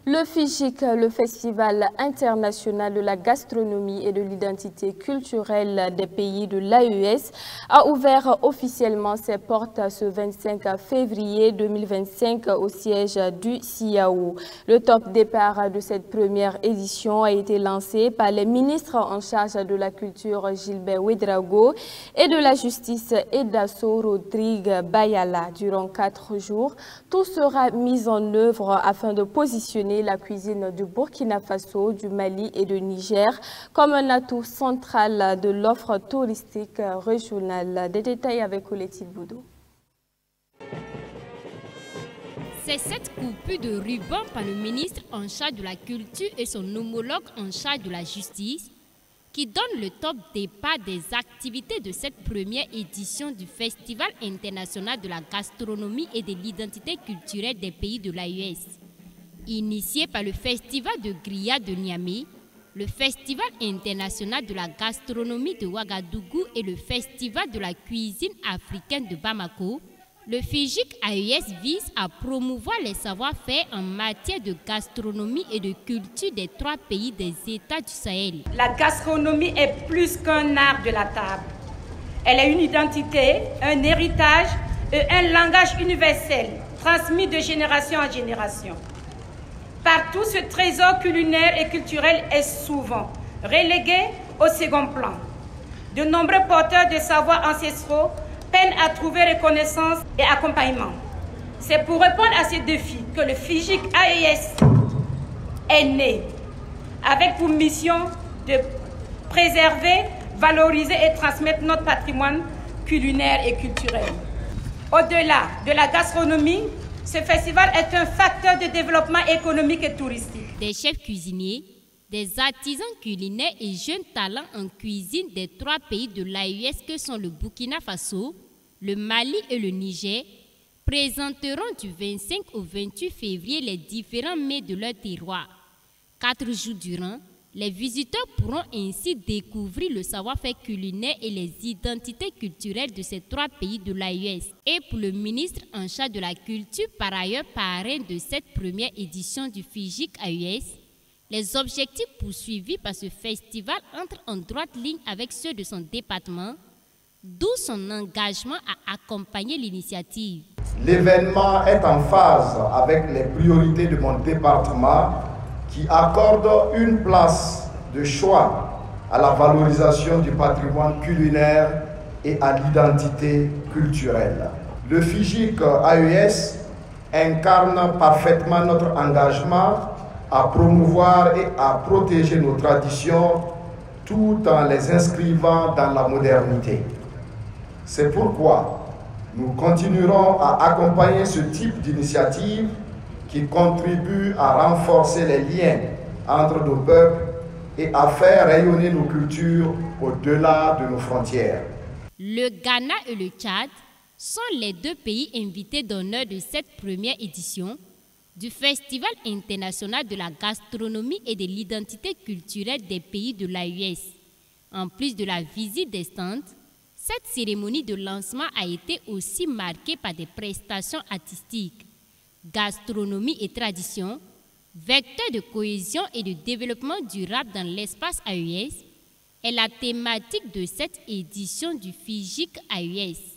Le FIGIC, le Festival international de la gastronomie et de l'identité culturelle des pays de l'AES, a ouvert officiellement ses portes ce 25 février 2025 au siège du CIAO. Le top départ de cette première édition a été lancé par les ministres en charge de la culture Gilbert Ouédraogo et de la justice Edasso Rodrigue Bayala. Durant 4 jours, tout sera mis en œuvre afin de positionner la cuisine du Burkina Faso, du Mali et du Niger comme un atout central de l'offre touristique régionale. Des détails avec Oletille Boudou. C'est cette coupure de ruban par le ministre en charge de la culture et son homologue en charge de la justice qui donne le top départ des activités de cette première édition du Festival international de la gastronomie et de l'identité culturelle des pays de l'AES. Initié par le Festival de Grillade de Niamey, le Festival international de la gastronomie de Ouagadougou et le Festival de la cuisine africaine de Bamako, le FIGIC AES vise à promouvoir les savoir-faire en matière de gastronomie et de culture des 3 pays des États du Sahel. La gastronomie est plus qu'un art de la table. Elle est une identité, un héritage et un langage universel transmis de génération en génération. Partout, ce trésor culinaire et culturel est souvent relégué au second plan. De nombreux porteurs de savoirs ancestraux peinent à trouver reconnaissance et accompagnement. C'est pour répondre à ces défis que le FIGIC AES est né, avec pour mission de préserver, valoriser et transmettre notre patrimoine culinaire et culturel. Au-delà de la gastronomie, ce festival est un facteur de développement économique et touristique. Des chefs cuisiniers, des artisans culinaires et jeunes talents en cuisine des 3 pays de l'AES que sont le Burkina Faso, le Mali et le Niger présenteront du 25 au 28 février les différents mets de leur terroir. 4 jours durant, les visiteurs pourront ainsi découvrir le savoir-faire culinaire et les identités culturelles de ces 3 pays de l'AES. Et pour le ministre en charge de la culture, par ailleurs parrain de cette première édition du FIGIC AES, les objectifs poursuivis par ce festival entrent en droite ligne avec ceux de son département, d'où son engagement à accompagner l'initiative. L'événement est en phase avec les priorités de mon département qui accorde une place de choix à la valorisation du patrimoine culinaire et à l'identité culturelle. Le FIGIC AES incarne parfaitement notre engagement à promouvoir et à protéger nos traditions tout en les inscrivant dans la modernité. C'est pourquoi nous continuerons à accompagner ce type d'initiative qui contribue à renforcer les liens entre nos peuples et à faire rayonner nos cultures au-delà de nos frontières. Le Ghana et le Tchad sont les 2 pays invités d'honneur de cette première édition du Festival international de la gastronomie et de l'identité culturelle des pays de l'AES. En plus de la visite des stands, cette cérémonie de lancement a été aussi marquée par des prestations artistiques. Gastronomie et tradition, vecteur de cohésion et de développement durable dans l'espace AES, est la thématique de cette édition du FIGIC AES.